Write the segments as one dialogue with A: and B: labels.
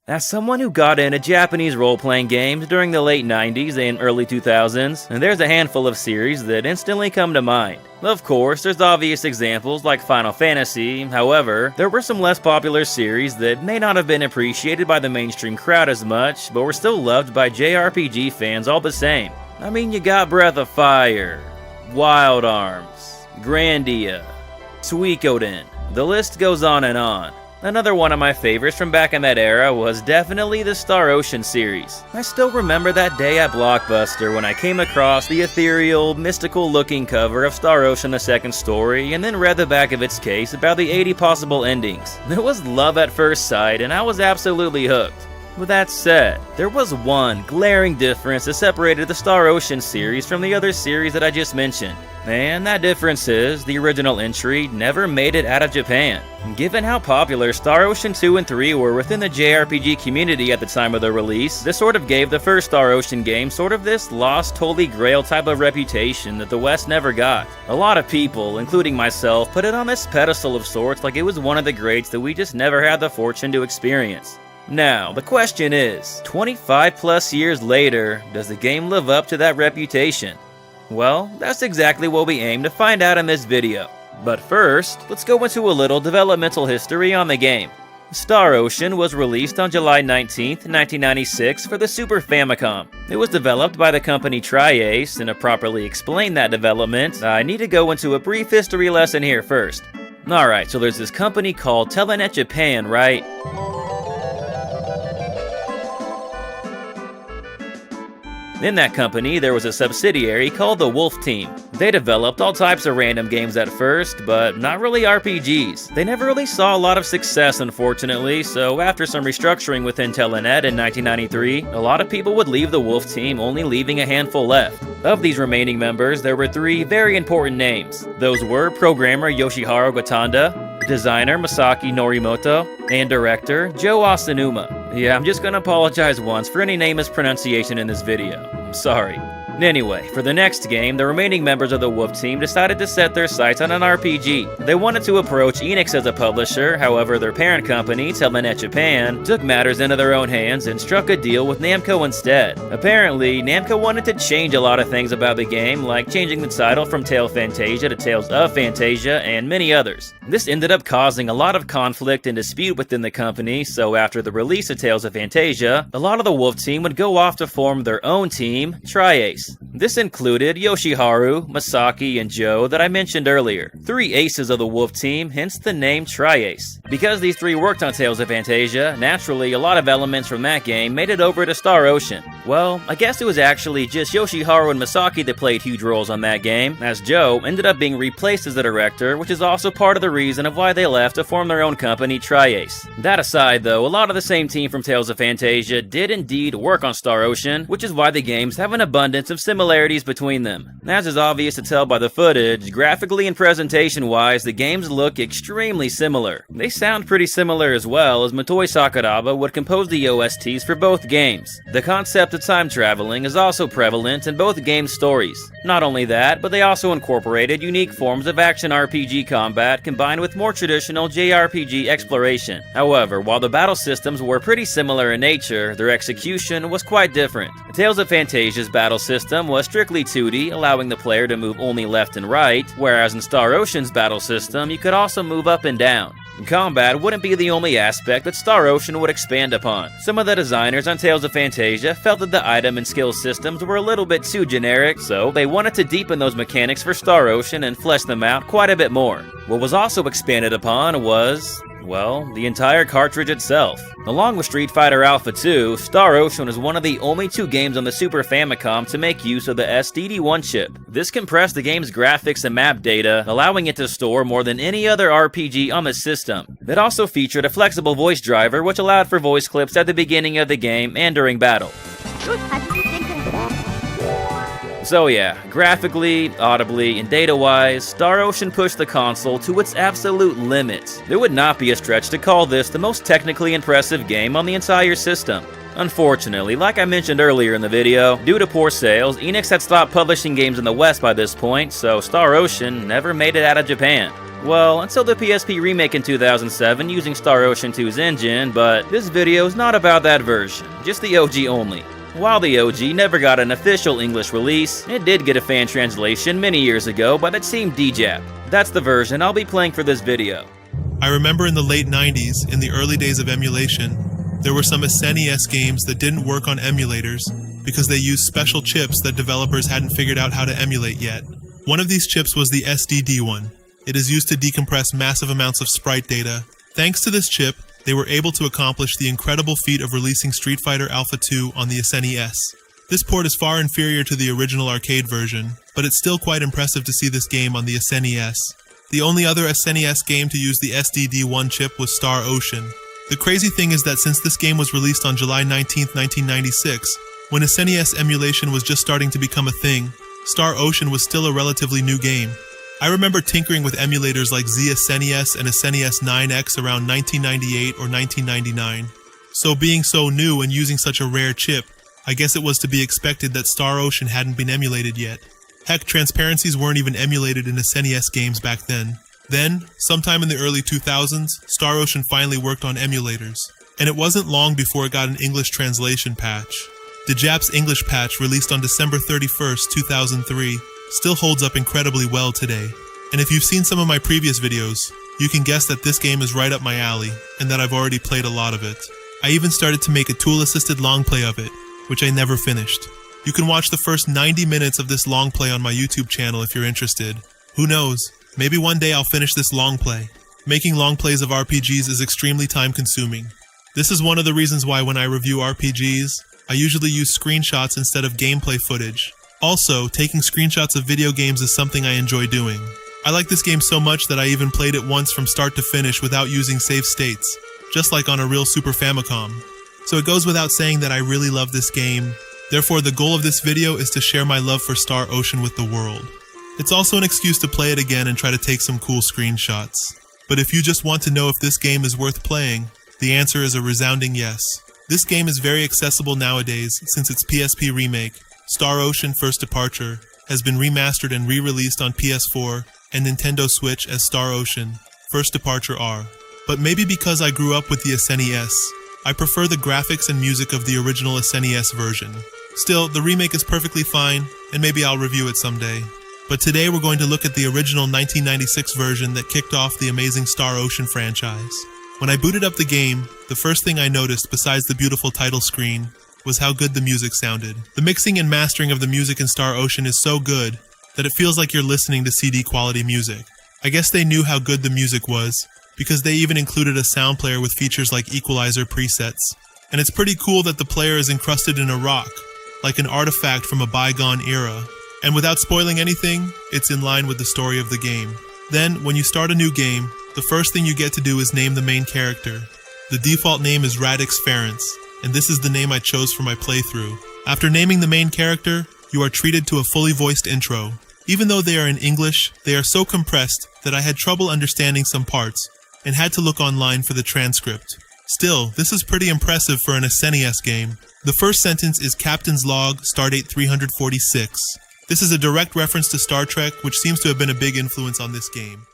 A: As someone who got into Japanese role-playing games during the late 90s and early 2000s, there's a handful of series that instantly come to mind. Of course, there's obvious examples like Final Fantasy, however, there were some less popular series that may not have been appreciated by the mainstream crowd as much, but were still loved by JRPG fans all the same. I mean, you got Breath of Fire, Wild Arms, Grandia, Suikoden, the list goes on and on. Another one of my favorites from back in that era was definitely the Star Ocean series. I still remember that day at Blockbuster when I came across the ethereal, mystical-looking cover of Star Ocean: The Second Story and then read the back of its case about the 80 possible endings. It was love at first sight and I was absolutely hooked. With that said, there was one glaring difference that separated the Star Ocean series from the other series that I just mentioned. And that difference is, the original entry never made it out of Japan. Given how popular Star Ocean 2 and 3 were within the JRPG community at the time of their release, this sort of gave the first Star Ocean game sort of this lost holy grail type of reputation that the West never got. A lot of people, including myself, put it on this pedestal of sorts like it was one of the greats that we just never had the fortune to experience. Now, the question is, 25 plus years later, does the game live up to that reputation? Well, that's exactly what we aim to find out in this video. But first, let's go into a little developmental history on the game. Star Ocean was released on July 19th, 1996 for the Super Famicom. It was developed by the company Triace, and to properly explain that development, I need to go into a brief history lesson here first. Alright, so there's this company called Telenet Japan, right? In that company, there was a subsidiary called the Wolf Team. They developed all types of random games at first, but not really RPGs. They never really saw a lot of success, unfortunately, so after some restructuring within Telenet in 1993, a lot of people would leave the Wolf Team, only leaving a handful left. Of these remaining members, there were three very important names. Those were programmer Yoshiharu Gotanda, designer Masaki Norimoto, and director Joe Asanuma. Yeah, I'm just gonna apologize once for any name mispronunciation in this video. I'm sorry. Anyway, for the next game, the remaining members of the Wolf Team decided to set their sights on an RPG. They wanted to approach Enix as a publisher, however their parent company, Telenet Japan, took matters into their own hands and struck a deal with Namco instead. Apparently, Namco wanted to change a lot of things about the game, like changing the title from Tale Fantasia to Tales of Fantasia, and many others. This ended up causing a lot of conflict and dispute within the company, so after the release of Tales of Fantasia, a lot of the Wolf Team would go off to form their own team, Triace. This included Yoshiharu, Masaki, and Joe that I mentioned earlier. Three aces of the Wolf Team, hence the name Triace. Because these three worked on Tales of Fantasia, naturally a lot of elements from that game made it over to Star Ocean. Well, I guess it was actually just Yoshiharu and Masaki that played huge roles on that game, as Joe ended up being replaced as the director, which is also part of the reason of why they left to form their own company, Triace. That aside though, a lot of the same team from Tales of Fantasia did indeed work on Star Ocean, which is why the games have an abundance of similarities between them. As is obvious to tell by the footage, graphically and presentation-wise, the games look extremely similar. They sound pretty similar as well, as Motoi Sakuraba would compose the OSTs for both games. The concept of time traveling is also prevalent in both game stories. Not only that, but they also incorporated unique forms of action RPG combat combined with more traditional JRPG exploration. However, while the battle systems were pretty similar in nature, their execution was quite different. Tales of Fantasia's battle system was strictly 2D, allowing the player to move only left and right, whereas in Star Ocean's battle system, you could also move up and down. Combat wouldn't be the only aspect that Star Ocean would expand upon. Some of the designers on Tales of Fantasia felt that the item and skill systems were a little bit too generic, so they wanted to deepen those mechanics for Star Ocean and flesh them out quite a bit more. What was also expanded upon was, well, the entire cartridge itself. Along with Street Fighter Alpha 2, Star Ocean is one of the only two games on the Super Famicom to make use of the SDD1 chip. This compressed the game's graphics and map data, allowing it to store more than any other RPG on the system. It also featured a flexible voice driver which allowed for voice clips at the beginning of the game and during battle. So yeah, graphically, audibly, and data-wise, Star Ocean pushed the console to its absolute limits. It would not be a stretch to call this the most technically impressive game on the entire system. Unfortunately, like I mentioned earlier in the video, due to poor sales, Enix had stopped publishing games in the West by this point, so Star Ocean never made it out of Japan. Well, until the PSP remake in 2007 using Star Ocean 2's engine, but this video is not about that version, just the OG only. While the OG never got an official English release, it did get a fan translation many years ago by the team DJAP. That's the version I'll be playing for this video.
B: I remember in the late 90s, in the early days of emulation, there were some SNES games that didn't work on emulators because they used special chips that developers hadn't figured out how to emulate yet. One of these chips was the SDD one. It is used to decompress massive amounts of sprite data. Thanks to this chip, they were able to accomplish the incredible feat of releasing Street Fighter Alpha 2 on the SNES. This port is far inferior to the original arcade version, but it's still quite impressive to see this game on the SNES. The only other SNES game to use the SDD1 chip was Star Ocean. The crazy thing is that since this game was released on July 19, 1996, when SNES emulation was just starting to become a thing, Star Ocean was still a relatively new game. I remember tinkering with emulators like Z-SNES and SNES 9X around 1998 or 1999. So being so new and using such a rare chip, I guess it was to be expected that Star Ocean hadn't been emulated yet. Heck, transparencies weren't even emulated in SNES games back then. Then, sometime in the early 2000s, Star Ocean finally worked on emulators. And it wasn't long before it got an English translation patch. DJAP's English patch, released on December 31st, 2003, still holds up incredibly well today. And if you've seen some of my previous videos, you can guess that this game is right up my alley, and that I've already played a lot of it. I even started to make a tool-assisted long play of it, which I never finished. You can watch the first 90 minutes of this long play on my YouTube channel if you're interested. Who knows, maybe one day I'll finish this long play. Making long plays of RPGs is extremely time-consuming. This is one of the reasons why when I review RPGs, I usually use screenshots instead of gameplay footage. Also, taking screenshots of video games is something I enjoy doing. I like this game so much that I even played it once from start to finish without using save states, just like on a real Super Famicom. So it goes without saying that I really love this game. Therefore, the goal of this video is to share my love for Star Ocean with the world. It's also an excuse to play it again and try to take some cool screenshots. But if you just want to know if this game is worth playing, the answer is a resounding yes. This game is very accessible nowadays since its PSP remake, Star Ocean First Departure, has been remastered and re-released on PS4 and Nintendo Switch as Star Ocean First Departure R. But maybe because I grew up with the SNES, I prefer the graphics and music of the original SNES version. Still, the remake is perfectly fine, and maybe I'll review it someday. But today we're going to look at the original 1996 version that kicked off the amazing Star Ocean franchise. When I booted up the game, the first thing I noticed besides the beautiful title screen was how good the music sounded. The mixing and mastering of the music in Star Ocean is so good that it feels like you're listening to CD quality music. I guess they knew how good the music was, because they even included a sound player with features like equalizer presets. And it's pretty cool that the player is encrusted in a rock, like an artifact from a bygone era. And without spoiling anything, it's in line with the story of the game. Then, when you start a new game, the first thing you get to do is name the main character. The default name is Radix Ferenc, and this is the name I chose for my playthrough. After naming the main character, you are treated to a fully voiced intro. Even though they are in English, they are so compressed that I had trouble understanding some parts, and had to look online for the transcript. Still, this is pretty impressive for an SNES game. The first sentence is Captain's Log, Stardate 346. This is a direct reference to Star Trek, which seems to have been a big influence on this game.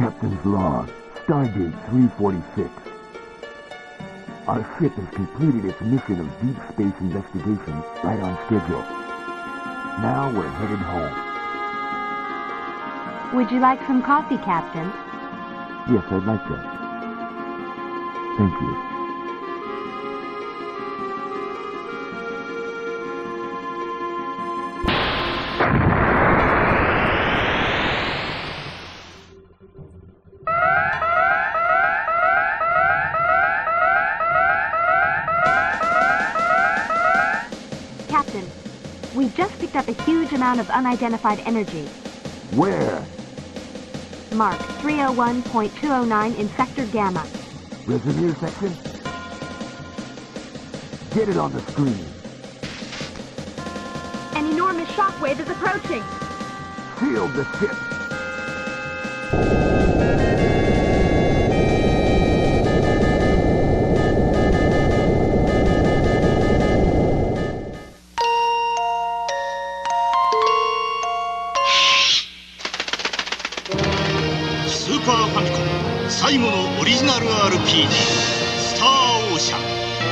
C: Captain's Log, Stardate 346. Our ship has completed its mission of deep space investigation right on schedule. Now we're headed home.
D: Would you like some coffee, Captain?
C: Yes, I'd like that. Thank you.
D: We just picked up a huge amount of unidentified energy.
C: Where?
D: Mark 301.209 in Sector Gamma.
C: Reservoir section? Get it on the screen.
D: An enormous shockwave is approaching.
C: Shield the ship.
E: Super Famicom 最後のオリジナル RPG スターオーシャン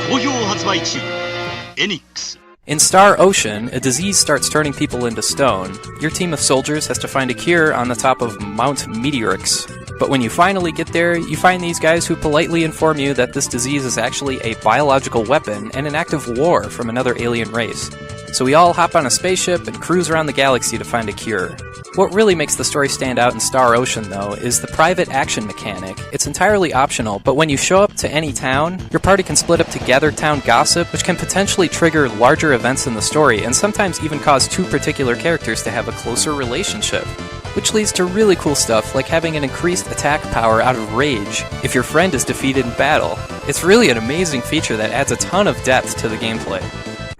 E: 好評発売中 Enix
F: In Star Ocean, a disease starts turning people into stone. Your team of soldiers has to find a cure on the top of Mount Meteorix. But when you finally get there, you find these guys who politely inform you that this disease is actually a biological weapon and an act of war from another alien race. So we all hop on a spaceship and cruise around the galaxy to find a cure. What really makes the story stand out in Star Ocean, though, is the private action mechanic. It's entirely optional, but when you show up to any town, your party can split up to gather town gossip, which can potentially trigger larger events in the story, and sometimes even cause two particular characters to have a closer relationship. Which leads to really cool stuff, like having an increased attack power out of rage if your friend is defeated in battle. It's really an amazing feature that adds a ton of depth to the gameplay.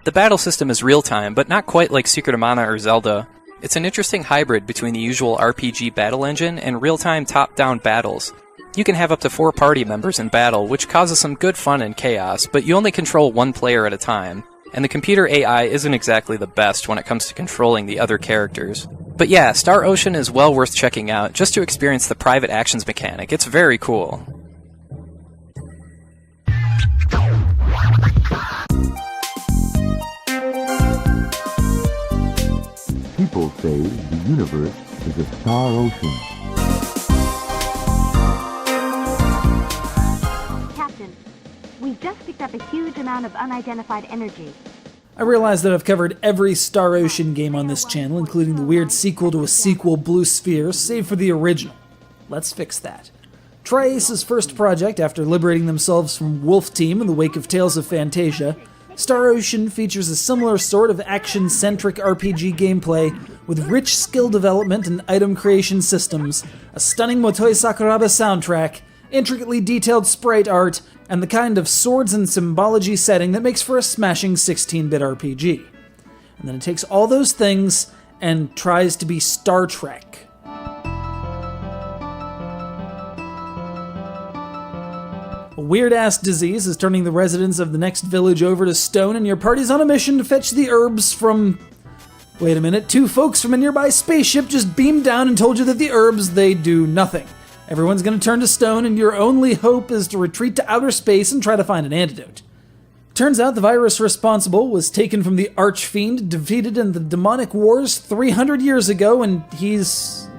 F: The battle system is real-time, but not quite like Secret of Mana or Zelda. It's an interesting hybrid between the usual RPG battle engine and real-time top-down battles. You can have up to 4 party members in battle, which causes some good fun and chaos, but you only control one player at a time. And the computer AI isn't exactly the best when it comes to controlling the other characters. But yeah, Star Ocean is well worth checking out just to experience the private actions mechanic. It's very cool.
C: People say the universe is a star ocean.
D: Captain, we just picked up a huge amount of unidentified energy.
G: I realize that I've covered every Star Ocean game on this channel, including the weird sequel to a sequel, Blue Sphere, save for the original. Let's fix that. Triace's first project after liberating themselves from Wolf Team in the wake of Tales of Phantasia, Star Ocean features a similar sort of action-centric RPG gameplay with rich skill development and item creation systems, a stunning Motoi Sakuraba soundtrack, intricately detailed sprite art, and the kind of swords and symbology setting that makes for a smashing 16-bit RPG. And then it takes all those things and tries to be Star Trek. A weird-ass disease is turning the residents of the next village over to stone, and your party's on a mission to fetch the herbs from... Wait a minute, 2 folks from a nearby spaceship just beamed down and told you that the herbs, they do nothing. Everyone's gonna turn to stone, and your only hope is to retreat to outer space and try to find an antidote. Turns out the virus responsible was taken from the Archfiend, defeated in the demonic wars 300 years ago, and he's...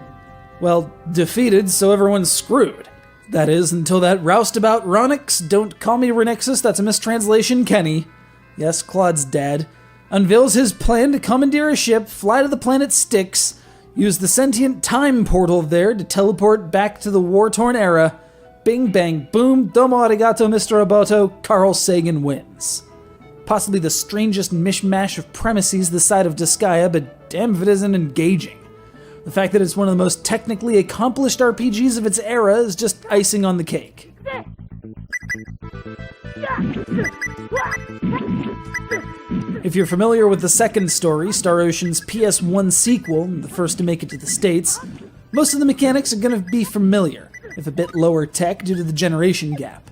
G: well, defeated, so everyone's screwed. That is, until that roustabout Ronix, don't call me Renixus, that's a mistranslation, Kenny. Yes, Claude's dad. Unveils his plan to commandeer a ship, fly to the planet Styx, use the sentient time portal there to teleport back to the war-torn era. Bing bang boom, domo arigato Mr. Roboto, Carl Sagan wins. Possibly the strangest mishmash of premises this side of Disgaea, but damn if it isn't engaging. The fact that it's one of the most technically accomplished RPGs of its era is just icing on the cake. If you're familiar with the second story, Star Ocean's PS1 sequel, the first to make it to the States, most of the mechanics are going to be familiar, if a bit lower tech due to the generation gap.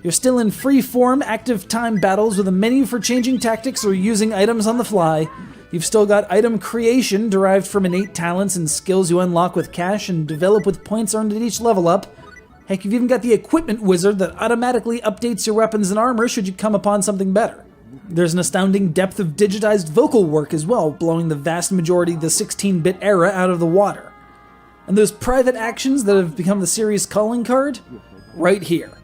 G: You're still in free-form, active time battles with a menu for changing tactics or using items on the fly. You've still got item creation derived from innate talents and skills you unlock with cash and develop with points earned at each level up. Heck, you've even got the equipment wizard that automatically updates your weapons and armor should you come upon something better. There's an astounding depth of digitized vocal work as well, blowing the vast majority of the 16-bit era out of the water. And those private actions that have become the series' calling card? Right here.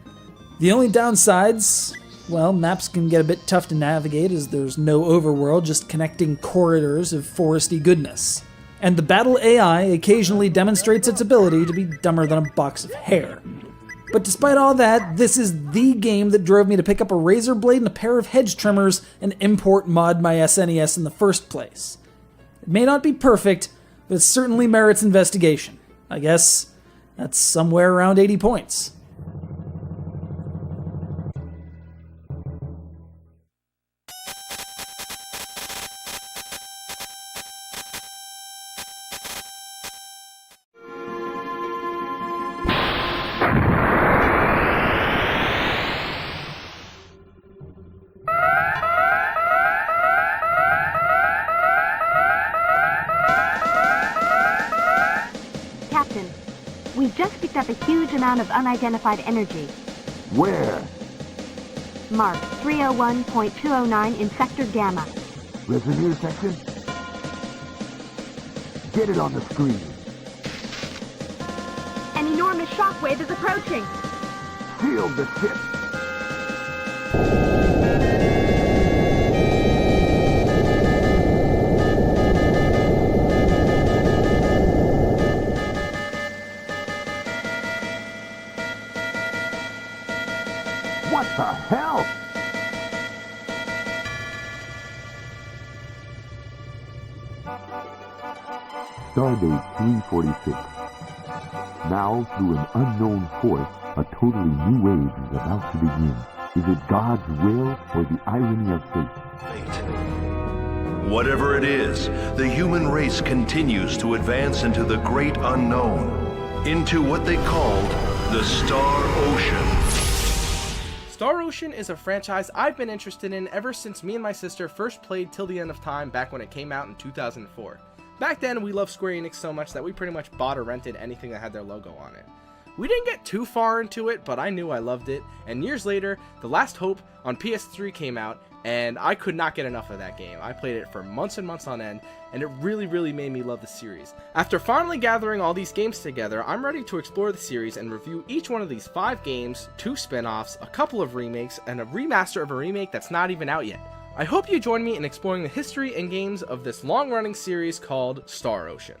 G: The only downsides... well, maps can get a bit tough to navigate as there's no overworld, just connecting corridors of foresty goodness. And the battle AI occasionally demonstrates its ability to be dumber than a box of hair. But despite all that, this is the game that drove me to pick up a razor blade and a pair of hedge trimmers and import mod my SNES in the first place. It may not be perfect, but it certainly merits investigation. I guess that's somewhere around 80 points.
D: Captain, we just picked up a huge amount of unidentified energy.
C: Where?
D: Mark 301.209 in Sector Gamma.
C: Reservoir section? Get it on the screen.
D: An enormous shockwave is approaching.
C: Shield the ship. What the hell? Stardate 346. Now, through an unknown force, a totally new age is about to begin. Is it God's will or the irony of fate?
H: Whatever it is, the human race continues to advance into the great unknown, into what they called the Star Ocean.
I: Star Ocean is a franchise I've been interested in ever since me and my sister first played Till the End of Time back when it came out in 2004. Back then, we loved Square Enix so much that we pretty much bought or rented anything that had their logo on it. We didn't get too far into it, but I knew I loved it, and years later, The Last Hope on PS3 came out, and I could not get enough of that game. I played it for months and months on end, and it really made me love the series. After finally gathering all these games together, I'm ready to explore the series and review each one of these 5 games, 2 spin-offs, a couple of remakes, and a remaster of a remake that's not even out yet. I hope you join me in exploring the history and games of this long-running series called Star Ocean.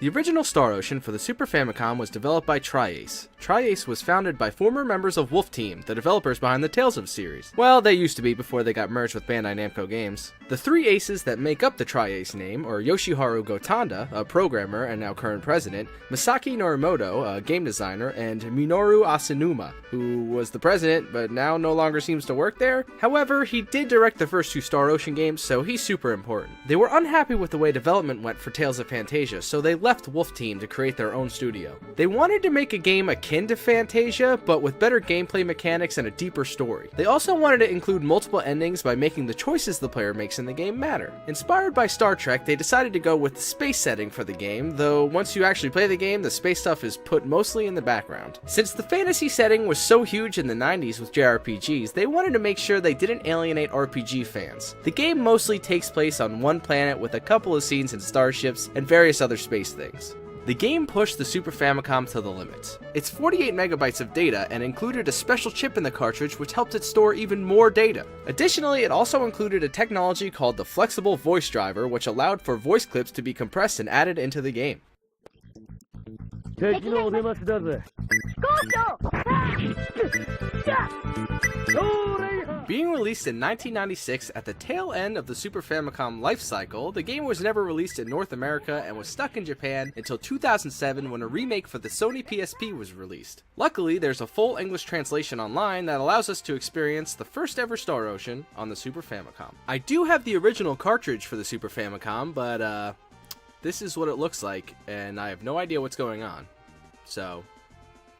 I: The original Star Ocean for the Super Famicom was developed by Triace. Triace was founded by former members of Wolf Team, the developers behind the Tales of series. Well, they used to be before they got merged with Bandai Namco Games. The 3 aces that make up the Triace name are Yoshiharu Gotanda, a programmer and now current president, Masaki Norimoto, a game designer, and Minoru Asanuma, who was the president but now no longer seems to work there. However, he did direct the first 2 Star Ocean games, so he's super important. They were unhappy with the way development went for Tales of Fantasia, so they left Wolf Team to create their own studio. They wanted to make a game akin to Fantasia, but with better gameplay mechanics and a deeper story. They also wanted to include multiple endings by making the choices the player makes in the game matter. Inspired by Star Trek, they decided to go with the space setting for the game, though once you actually play the game, the space stuff is put mostly in the background. Since the fantasy setting was so huge in the 90s with JRPGs, they wanted to make sure they didn't alienate RPG fans. The game mostly takes place on one planet with a couple of scenes in starships and various other space things. The game pushed the Super Famicom to the limits. It's 48 megabytes of data and included a special chip in the cartridge which helped it store even more data. Additionally, it also included a technology called the Flexible Voice Driver, which allowed for voice clips to be compressed and added into the game. Being released in 1996 at the tail end of the Super Famicom life cycle, the game was never released in North America and was stuck in Japan until 2007 when a remake for the Sony PSP was released. Luckily, there's a full English translation online that allows us to experience the first ever Star Ocean on the Super Famicom. I do have the original cartridge for the Super Famicom, but this is what it looks like, and I have no idea what's going on. So,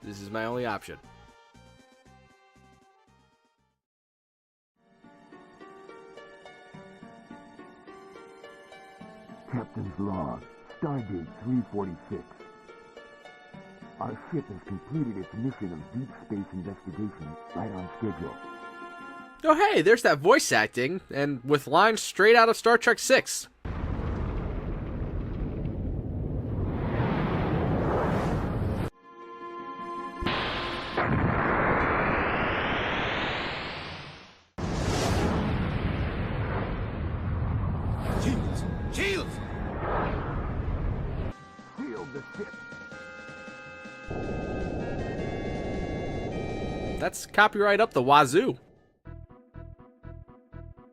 I: this is my only option.
C: Captain's log, Stardate 346. Our ship has completed its mission of deep space investigation right on schedule.
I: Oh hey, there's that voice acting, and with lines straight out of Star Trek VI.
C: the ship.
I: That's copyright up the wazoo.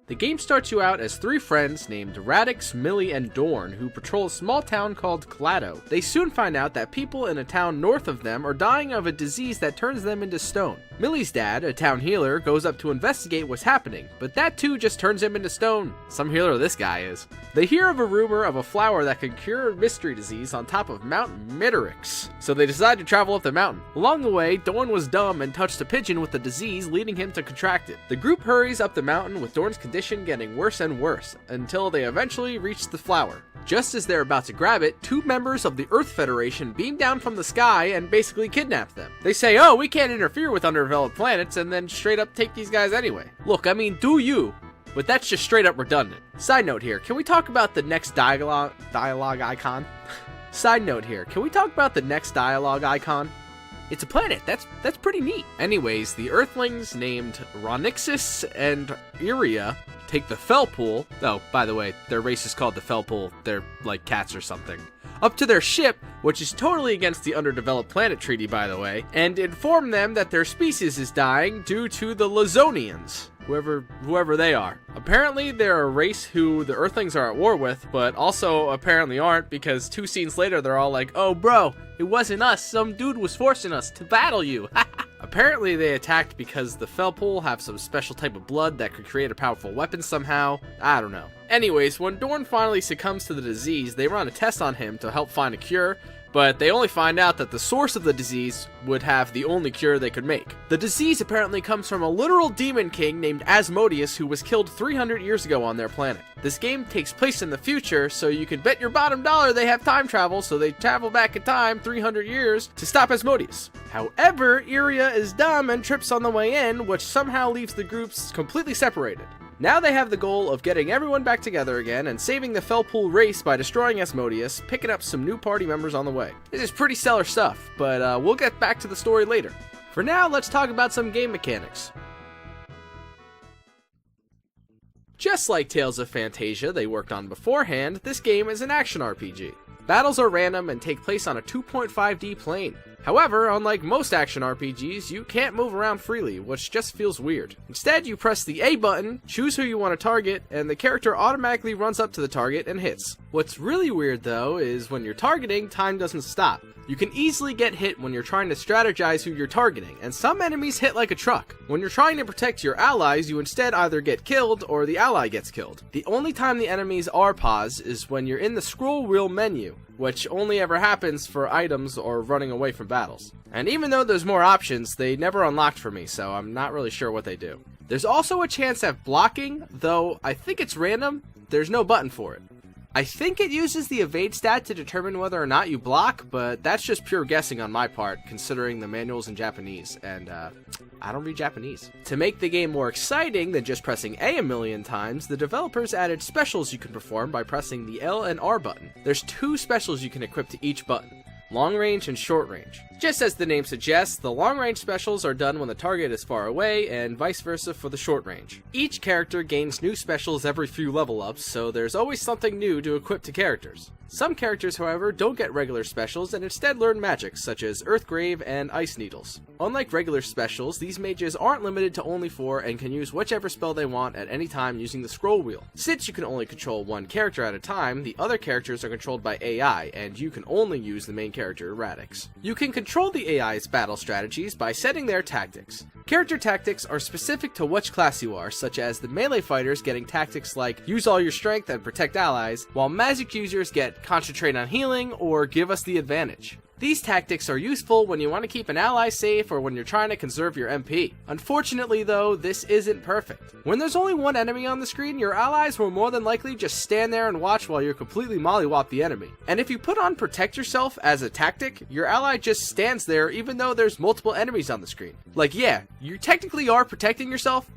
I: The game starts you out as three friends named Radix, Millie, and Dorn who patrol a small town called Clado. They soon find out that people in a town north of them are dying of a disease that turns them into stone. Millie's dad, a town healer, goes up to investigate what's happening, but that too just turns him into stone. Some healer this guy is. They hear of a rumor of a flower that can cure a mystery disease on top of Mount Midorix, so they decide to travel up the mountain. Along the way, Dorn was dumb and touched a pigeon with the disease, leading him to contract it. The group hurries up the mountain with Dorn's condition getting worse and worse, until they eventually reach the flower. Just as they're about to grab it, two members of the Earth Federation beam down from the sky and basically kidnap them. They say, oh, we can't interfere with underdeveloped planets, and then straight up take these guys anyway. Look, I mean, do you? But that's just straight up redundant. Side note here, can we talk about the next dialogue icon? Side note here, can we talk about the next dialogue icon? It's a planet, that's pretty neat. Anyways, the Earthlings named Ronixus and Iria take the Fellpool, oh, by the way, their race is called the Fellpool, they're like cats or something, up to their ship, which is totally against the Underdeveloped Planet Treaty, by the way, and inform them that their species is dying due to the Lazonians, whoever they are. Apparently, they're a race who the Earthlings are at war with, but also apparently aren't, because 2 scenes later, they're all like, oh bro, it wasn't us, some dude was forcing us to battle you. Apparently they attacked because the Fellpool have some special type of blood that could create a powerful weapon somehow. I don't know. Anyways, when Dorn finally succumbs to the disease, they run a test on him to help find a cure, but they only find out that the source of the disease would have the only cure they could make. The disease apparently comes from a literal demon king named Asmodeus who was killed 300 years ago on their planet. This game takes place in the future, so you can bet your bottom dollar they have time travel, so they travel back in time 300 years to stop Asmodeus. However, Iria is dumb and trips on the way in, which somehow leaves the groups completely separated. Now they have the goal of getting everyone back together again and saving the Fellpool race by destroying Asmodeus, picking up some new party members on the way. This is pretty stellar stuff, but we'll get back to the story later. For now, let's talk about some game mechanics. Just like Tales of Phantasia they worked on beforehand, this game is an action RPG. Battles are random and take place on a 2.5D plane. However, unlike most action RPGs, you can't move around freely, which just feels weird. Instead, you press the A button, choose who you want to target, and the character automatically runs up to the target and hits. What's really weird though is when you're targeting, time doesn't stop. You can easily get hit when you're trying to strategize who you're targeting, and some enemies hit like a truck. When you're trying to protect your allies, you instead either get killed or the ally gets killed. The only time the enemies are paused is when you're in the scroll wheel menu, which only ever happens for items or running away from battles. And even though there's more options, they never unlocked for me, so I'm not really sure what they do. There's also a chance at blocking, though I think it's random. There's no button for it. I think it uses the evade stat to determine whether or not you block, but that's just pure guessing on my part, considering the manual's in Japanese, and I don't read Japanese. To make the game more exciting than just pressing A million times, the developers added specials you can perform by pressing the L and R button. There's 2 specials you can equip to each button: long range and short range. Just as the name suggests, the long range specials are done when the target is far away, and vice versa for the short range. Each character gains new specials every few level ups, so there's always something new to equip to characters. Some characters, however, don't get regular specials and instead learn magics such as Earthgrave and Ice Needles. Unlike regular specials, these mages aren't limited to only 4 and can use whichever spell they want at any time using the scroll wheel. Since you can only control one character at a time, the other characters are controlled by AI, and you can only use the main character, Radix. You can control the AI's battle strategies by setting their tactics. Character tactics are specific to which class you are, such as the melee fighters getting tactics like use all your strength and protect allies, while magic users get concentrate on healing or give us the advantage. These tactics are useful when you want to keep an ally safe or when you're trying to conserve your MP. Unfortunately though, this isn't perfect. When there's only one enemy on the screen, your allies will more than likely just stand there and watch while you completely mollywop the enemy. And if you put on protect yourself as a tactic, your ally just stands there even though there's multiple enemies on the screen. Like yeah, you technically are protecting yourself,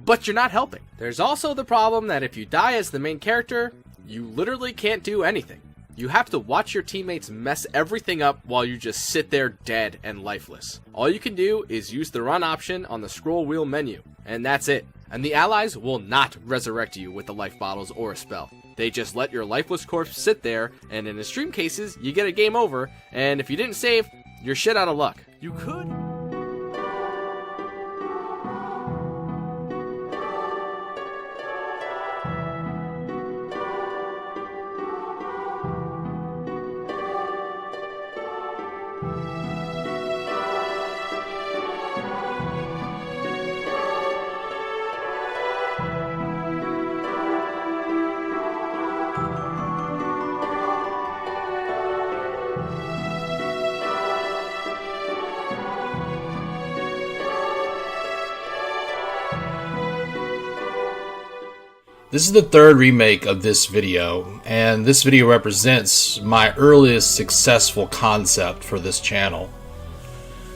I: but you're not helping. There's also the problem that if you die as the main character, you literally can't do anything. You have to watch your teammates mess everything up while you just sit there dead and lifeless. All you can do is use the run option on the scroll wheel menu, and that's it. And the allies will not resurrect you with the life bottles or a spell. They just let your lifeless corpse sit there, and in extreme cases, you get a game over, and if you didn't save, you're shit out of luck. You could...
J: This is the third remake of this video, and this video represents my earliest successful concept for this channel.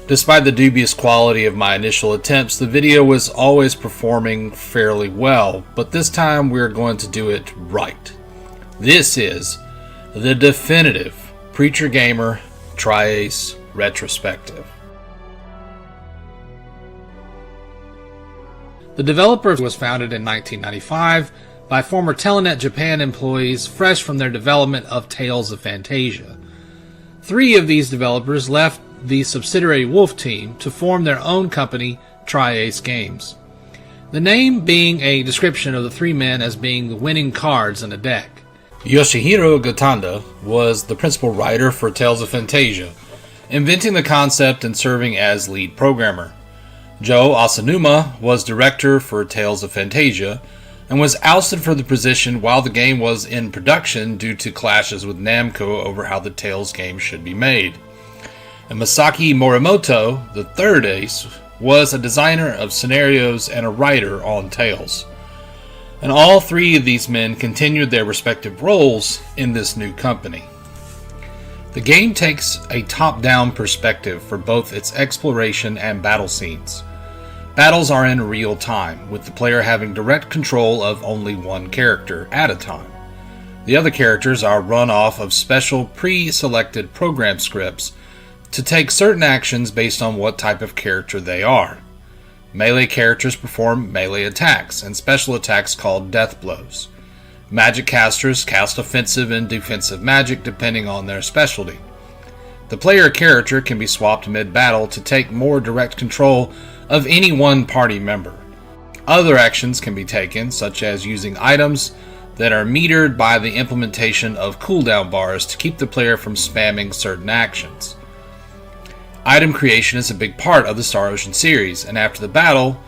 J: Despite the dubious quality of my initial attempts, the video was always performing fairly well, but this time we're going to do it right. This is the definitive Preacher Gamer Triace retrospective. The developer was founded in 1995 by former Telenet Japan employees fresh from their development of Tales of Fantasia. 3 of these developers left the subsidiary Wolf Team to form their own company, Triace Games. The name being a description of the 3 men as being the winning cards in a deck. Yoshihiro Gotanda was the principal writer for Tales of Fantasia, inventing the concept and serving as lead programmer. Joe Asanuma was director for Tales of Fantasia, and was ousted for the position while the game was in production due to clashes with Namco over how the Tales game should be made. And Masaki Morimoto, the third ace, was a designer of scenarios and a writer on Tales. And all 3 of these men continued their respective roles in this new company. The game takes a top-down perspective for both its exploration and battle scenes. Battles are in real time, with the player having direct control of only one character at a time. The other characters are run off of special pre-selected program scripts to take certain actions based on what type of character they are. Melee characters perform melee attacks and special attacks called death blows. Magic casters cast offensive and defensive magic depending on their specialty. The player character can be swapped mid-battle to take more direct control of any one party member. Other actions can be taken, such as using items that are metered by the implementation of cooldown bars to keep the player from spamming certain actions. Item creation is a big part of the Star Ocean series, and after the battle,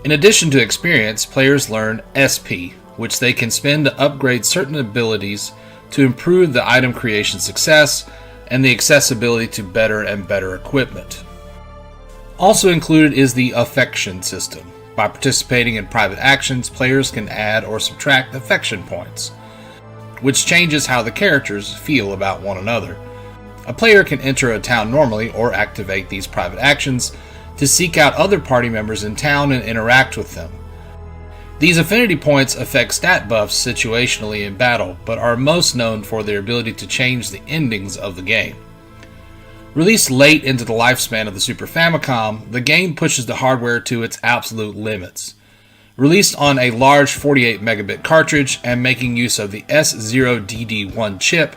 J: in addition to experience, players learn SP, which they can spend to upgrade certain abilities to improve the item creation success and the accessibility to better and better equipment. Also included is the affection system. By participating in private actions, players can add or subtract affection points, which changes how the characters feel about one another. A player can enter a town normally or activate these private actions to seek out other party members in town and interact with them. These affinity points affect stat buffs situationally in battle, but are most known for their ability to change the endings of the game. Released late into the lifespan of the Super Famicom, the game pushes the hardware to its absolute limits. Released on a large 48 megabit cartridge and making use of the S0DD1 chip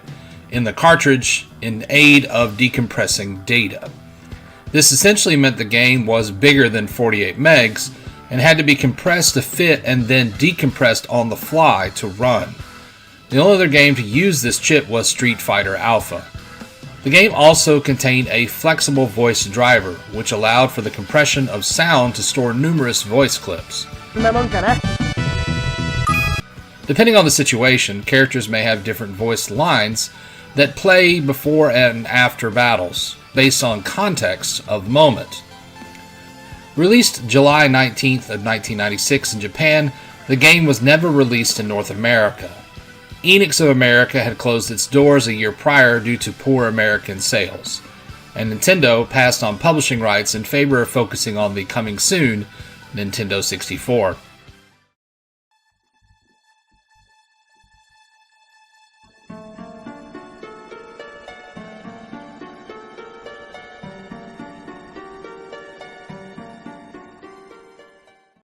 J: in the cartridge in aid of decompressing data. This essentially meant the game was bigger than 48 megs and had to be compressed to fit and then decompressed on the fly to run. The only other game to use this chip was Street Fighter Alpha. The game also contained a flexible voice driver, which allowed for the compression of sound to store numerous voice clips. Depending on the situation, characters may have different voice lines that play before and after battles, based on context of the moment. Released July 19th of 1996 in Japan, the game was never released in North America. Enix of America had closed its doors a year prior due to poor American sales, and Nintendo passed on publishing rights in favor of focusing on the coming soon Nintendo 64.